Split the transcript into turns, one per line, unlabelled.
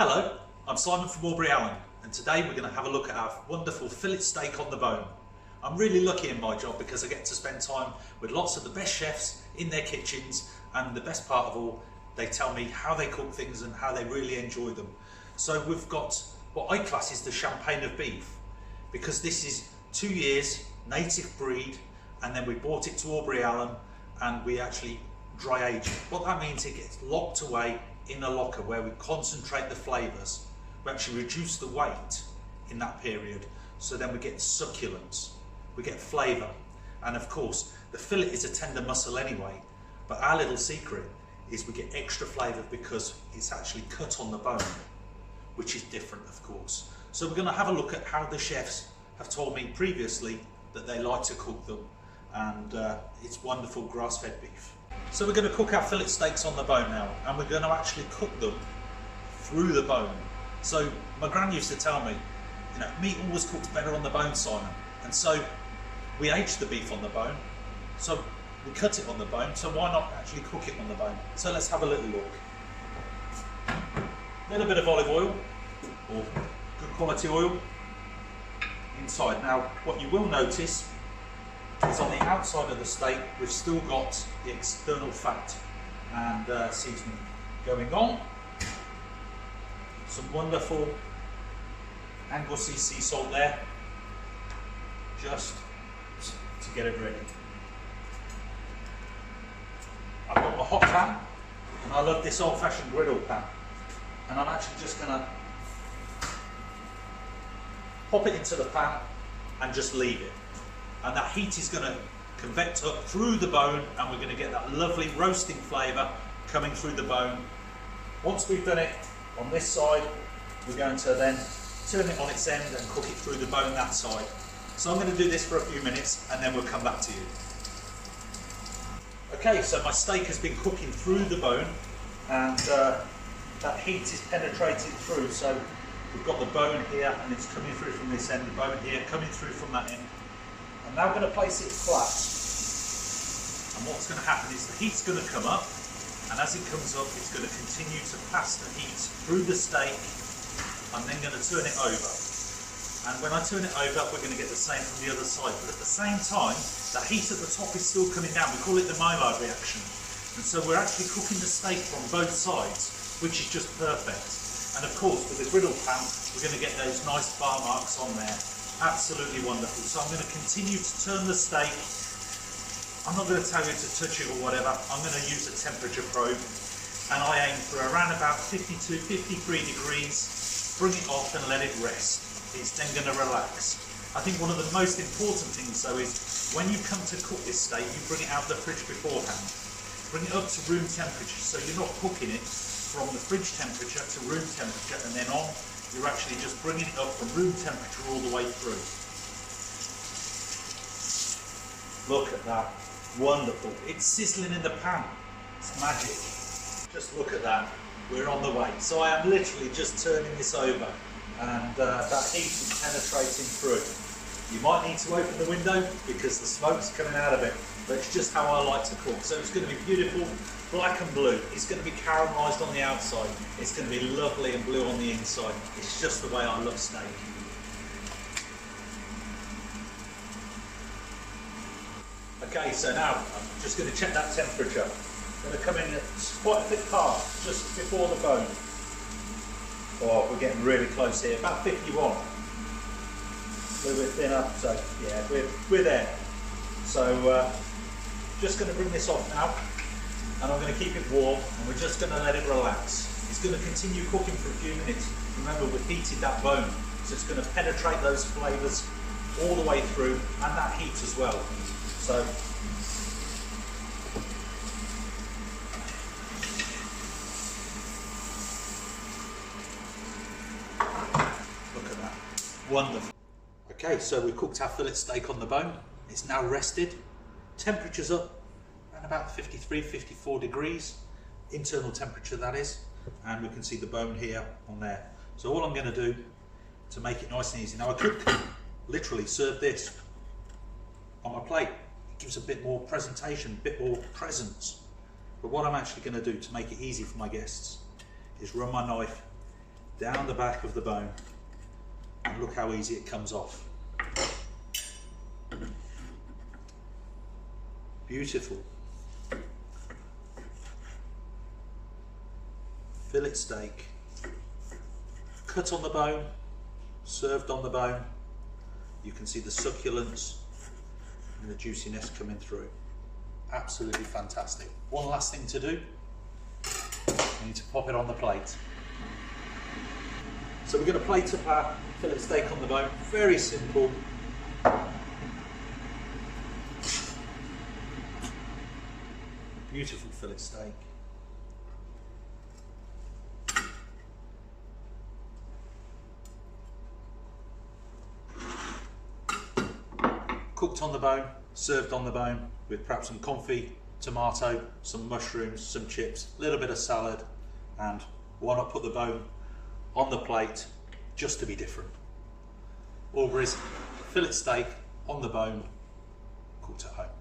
Hello, I'm Simon from Aubrey Allen, and today we're going to have a look at our wonderful fillet steak on the bone. I'm really lucky in my job because I get to spend time with lots of the best chefs in their kitchens, and the best part of all, they tell me how they cook things and how they really enjoy them. So we've got what I class is the champagne of beef, because this is 2 years native breed, and then we brought it to Aubrey Allen and we actually dry age it. What that means, it gets locked away in a locker where we concentrate the flavours. We actually reduce the weight in that period, so then we get succulence, we get flavour, and of course the fillet is a tender muscle anyway, but our little secret is we get extra flavour because it's actually cut on the bone, which is different of course. So we're going to have a look at how the chefs have told me previously that they like to cook them, and it's wonderful grass-fed beef. So we're going to cook our fillet steaks on the bone now, and we're going to actually cook them through the bone. So my gran used to tell me, you know, meat always cooks better on the bone, Simon. And so we age the beef on the bone, so we cut it on the bone, so why not actually cook it on the bone? So let's have a little look. A little bit of olive oil, or good quality oil, inside. Now what you will notice is on the outside of the steak we've still got the external fat and seasoning going on. Some wonderful Anglesey sea salt there, just to get it ready. I've got my hot pan, and I love this old-fashioned griddle pan, and I'm actually just going to pop it into the pan and just leave it. And that heat is going to convect up through the bone, and we're going to get that lovely roasting flavour coming through the bone. Once we've done it on this side, we're going to then turn it on its end and cook it through the bone that side. So I'm going to do this for a few minutes and then we'll come back to you. Okay, so my steak has been cooking through the bone, and that heat is penetrated through. So we've got the bone here and it's coming through from this end, the bone here coming through from that end. I'm now going to place it flat, and what's going to happen is the heat's going to come up, and as it comes up it's going to continue to pass the heat through the steak. I'm then going to turn it over, and when I turn it over we're going to get the same from the other side, but at the same time the heat at the top is still coming down. We call it the Maillard reaction, and so we're actually cooking the steak from both sides, which is just perfect. And of course with the griddle pan we're going to get those nice bar marks on there. Absolutely wonderful. So I'm going to continue to turn the steak. I'm not going to tell you to touch it or whatever. I'm going to use a temperature probe, and I aim for around about 52, 53 degrees. Bring it off and let it rest. It's then going to relax. I think one of the most important things though is when you come to cook this steak, you bring it out of the fridge beforehand. Bring it up to room temperature, so you're not cooking it from the fridge temperature to room temperature and then on. You're actually just bringing it up from room temperature all the way through. Look at that, wonderful. It's sizzling in the pan, it's magic. Just look at that, we're on the way. So I am literally just turning this over, and that heat is penetrating through. You might need to open the window because the smoke's coming out of it, but it's just how I like to cook. So it's going to be beautiful, black and blue. It's going to be caramelised on the outside. It's going to be lovely and blue on the inside. It's just the way I love steak. Okay, so now I'm just going to check that temperature. I'm going to come in at quite a thick part, just before the bone. Oh, we're getting really close here, about 51. A little bit thinner, so yeah, we're there. So just going to bring this off now, and I'm going to keep it warm, and we're just going to let it relax. It's going to continue cooking for a few minutes. Remember, we've heated that bone, so it's going to penetrate those flavours all the way through, and that heat as well. So look at that, wonderful. Okay, so we've cooked our fillet steak on the bone. It's now rested. Temperature's up around about 53, 54 degrees. Internal temperature, that is. And we can see the bone here on there. So all I'm going to do to make it nice and easy. Now I could literally serve this on my plate. It gives a bit more presentation, a bit more presence. But what I'm actually going to do to make it easy for my guests is run my knife down the back of the bone, and look how easy it comes off. Beautiful. Fillet steak, cut on the bone, served on the bone. You can see the succulence and the juiciness coming through. Absolutely fantastic. One last thing to do, we need to pop it on the plate. So we're going to plate up our fillet steak on the bone. Very simple. Beautiful fillet steak. Cooked on the bone, served on the bone with perhaps some confit, tomato, some mushrooms, some chips, a little bit of salad, and why not put the bone on the plate just to be different. Aubrey's fillet steak on the bone, cooked at home.